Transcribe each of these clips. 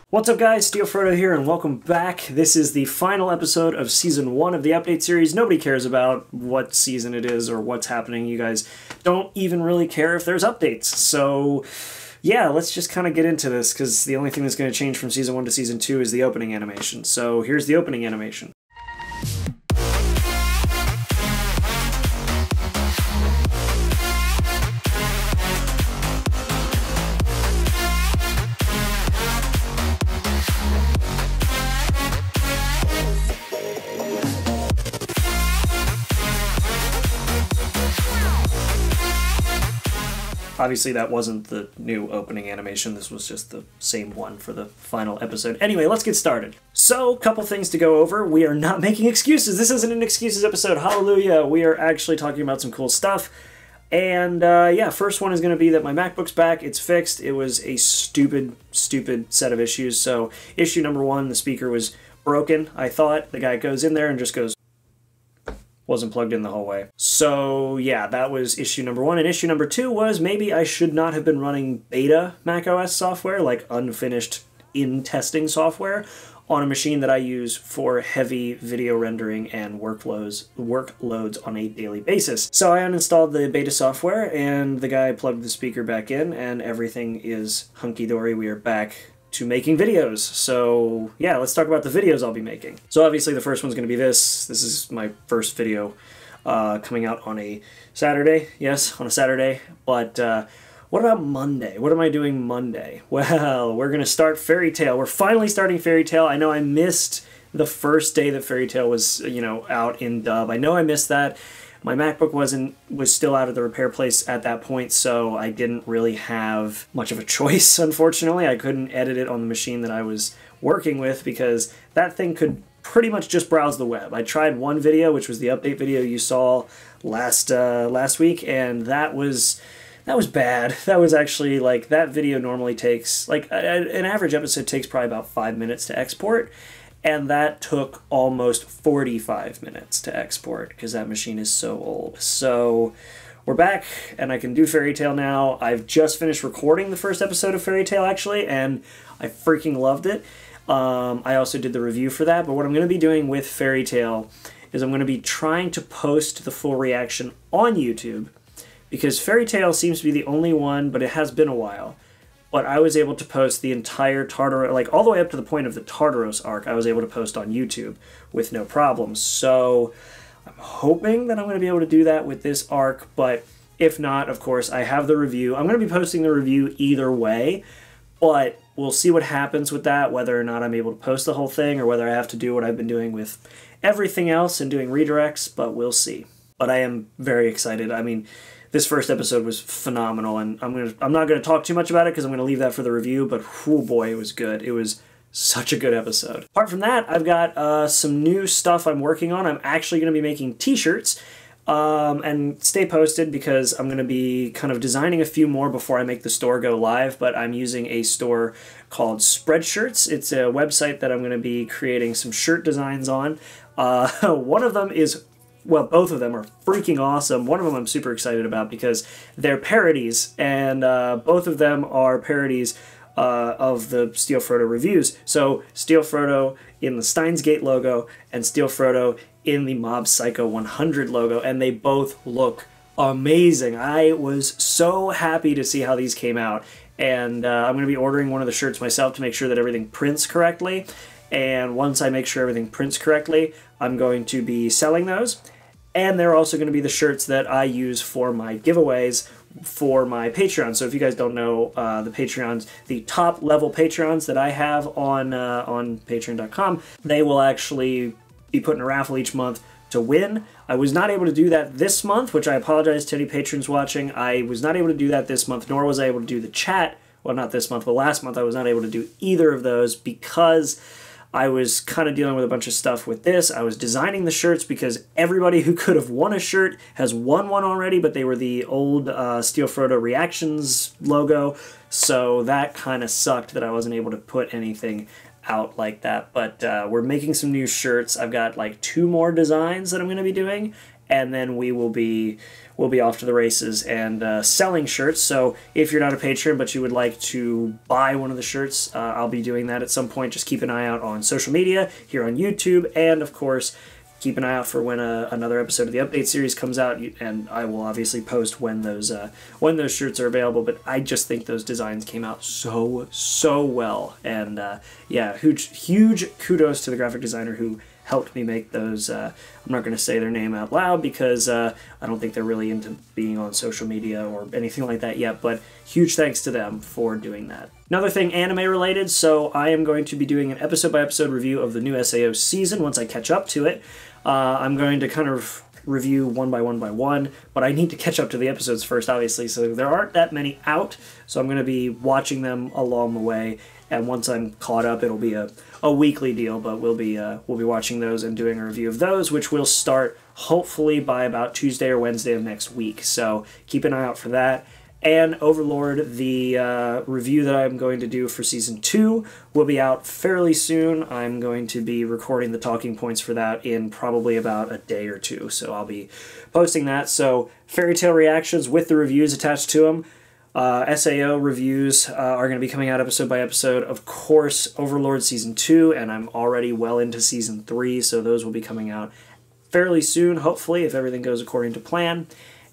What's up guys, Frodo here and welcome back. This is the final episode of Season 1 of the update series. Nobody cares about what season it is or what's happening. You guys don't even really care if there's updates. So yeah, let's just kind of get into this because the only thing that's going to change from Season 1 to Season 2 is the opening animation. So here's the opening animation. Obviously that wasn't the new opening animation, this was just the same one for the final episode. Anyway, let's get started. So, couple things to go over. We are not making excuses. This isn't an excuses episode, hallelujah. We are actually talking about some cool stuff. And yeah, first one is going to be that my MacBook's back, it's fixed. It was a stupid set of issues. So, issue number 1, the speaker was broken, I thought. The guy goes in there and just goes, wasn't plugged in the whole way. So yeah, that was issue number 1. And issue number 2 was maybe I should not have been running beta macOS software, like unfinished in-testing software, on a machine that I use for heavy video rendering and workloads on a daily basis. So I uninstalled the beta software and the guy plugged the speaker back in and everything is hunky-dory. We are back to making videos. So yeah, let's talk about the videos I'll be making. So obviously the first one's going to be this. This is my first video coming out on a Saturday. Yes, on a Saturday. But what about Monday? What am I doing Monday? Well, we're going to start Fairy Tail. We're finally starting Fairy Tail. I know I missed the first day that Fairy Tail was, you know, out in dub. I know I missed that. My MacBook was still out of the repair place at that point, so I didn't really have much of a choice, unfortunately. I couldn't edit it on the machine that I was working with because that thing could pretty much just browse the web. I tried one video, which was the update video you saw last week, and that was bad. That was actually, like, that video normally takes, like, an average episode takes probably about 5 minutes to export, and that took almost 45 minutes to export because that machine is so old. So we're back and I can do Fairy Tail now. I've just finished recording the first episode of Fairy Tail actually, and I freaking loved it. I also did the review for that, but what I'm going to be doing with Fairy Tail is I'm going to be trying to post the full reaction on YouTube because Fairy Tail seems to be the only one, but it has been a while. But I was able to post the entire Tartaros, like all the way up to the point of the Tartaros arc, I was able to post on YouTube with no problems. So I'm hoping that I'm going to be able to do that with this arc, but if not, of course, I have the review. I'm going to be posting the review either way, but we'll see what happens with that, whether or not I'm able to post the whole thing or whether I have to do what I've been doing with everything else and doing redirects, but we'll see. But I am very excited. I mean, this first episode was phenomenal, and I'm not going to talk too much about it because I'm going to leave that for the review, but oh boy, it was good. It was such a good episode. Apart from that, I've got some new stuff I'm working on. I'm actually going to be making t-shirts, and stay posted because I'm going to be kind of designing a few more before I make the store go live, but I'm using a store called Spreadshirts. It's a website that I'm going to be creating some shirt designs on. One of them is, well, both of them are freaking awesome. One of them I'm super excited about because they're parodies, and both of them are parodies of the Steel Frodo reviews. So Steel Frodo in the Steins Gate logo and Steel Frodo in the Mob Psycho 100 logo, and they both look amazing. I was so happy to see how these came out, and I'm going to be ordering one of the shirts myself to make sure that everything prints correctly. And once I make sure everything prints correctly, I'm going to be selling those. And they're also going to be the shirts that I use for my giveaways for my Patreon. So if you guys don't know, the Patreons, the top level Patreons that I have on Patreon.com, they will actually be put in a raffle each month to win. I was not able to do that this month, which I apologize to any patrons watching. I was not able to do that this month, nor was I able to do the chat. Well, not this month, but last month I was not able to do either of those because I was kind of dealing with a bunch of stuff with this. I was designing the shirts because everybody who could have won a shirt has won one already, but they were the old Steel Frodo Reactions logo, so that kind of sucked that I wasn't able to put anything out like that. But we're making some new shirts. I've got like 2 more designs that I'm going to be doing, and then we'll be off to the races and selling shirts. So if you're not a patron but you would like to buy one of the shirts, I'll be doing that at some point. Just keep an eye out on social media, here on YouTube, and of course keep an eye out for when another episode of the update series comes out, and I will obviously post when those shirts are available. But I just think those designs came out so well, and yeah, huge kudos to the graphic designer who helped me make those. I'm not going to say their name out loud because I don't think they're really into being on social media or anything like that yet, but huge thanks to them for doing that. Another thing anime related, so I am going to be doing an episode by episode review of the new SAO season once I catch up to it. I'm going to kind of review one by one, but I need to catch up to the episodes first, obviously, so there aren't that many out, so I'm going to be watching them along the way, and once I'm caught up, it'll be a weekly deal, but we'll be watching those and doing a review of those, which will start hopefully by about Tuesday or Wednesday of next week, so keep an eye out for that. And Overlord, the review that I'm going to do for Season 2 will be out fairly soon. I'm going to be recording the talking points for that in probably about a day or two, so I'll be posting that. So Fairy Tail reactions with the reviews attached to them. SAO reviews are going to be coming out episode by episode. Of course, Overlord Season 2, and I'm already well into Season 3, so those will be coming out fairly soon, hopefully, if everything goes according to plan.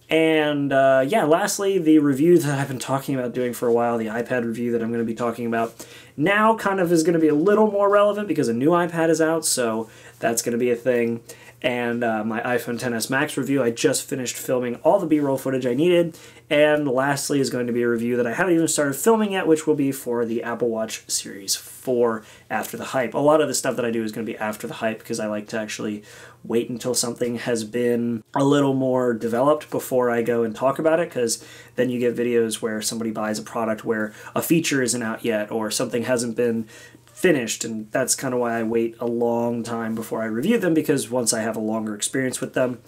And yeah, lastly, the review that I've been talking about doing for a while, the iPad review that I'm going to be talking about now kind of is going to be a little more relevant because a new iPad is out, so that's going to be a thing. And my iPhone XS Max review, I just finished filming all the B-roll footage I needed. And lastly is going to be a review that I haven't even started filming yet, which will be for the Apple Watch Series 4 After the Hype. A lot of the stuff that I do is going to be after the hype because I like to actually wait until something has been a little more developed before I go and talk about it, because then you get videos where somebody buys a product where a feature isn't out yet or something hasn't been finished, and that's kind of why I wait a long time before I review them, because once I have a longer experience with them,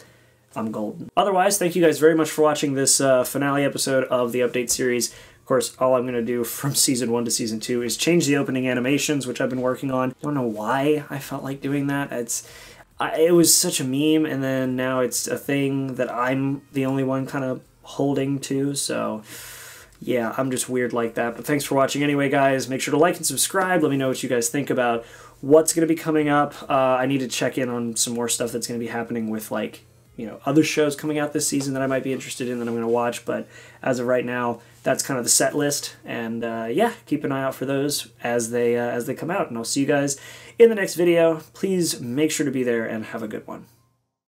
I'm golden. Otherwise, thank you guys very much for watching this finale episode of the update series. Of course, all I'm going to do from Season 1 to Season 2 is change the opening animations, which I've been working on. I don't know why I felt like doing that. It was such a meme, and then now it's a thing that I'm the only one kind of holding to, so yeah, I'm just weird like that. But thanks for watching anyway, guys. Make sure to like and subscribe. Let me know what you guys think about what's going to be coming up. I need to check in on some more stuff that's going to be happening with, like, you know, other shows coming out this season that I might be interested in that I'm going to watch. But as of right now, that's kind of the set list. And yeah, keep an eye out for those as they come out. And I'll see you guys in the next video. Please make sure to be there and have a good one.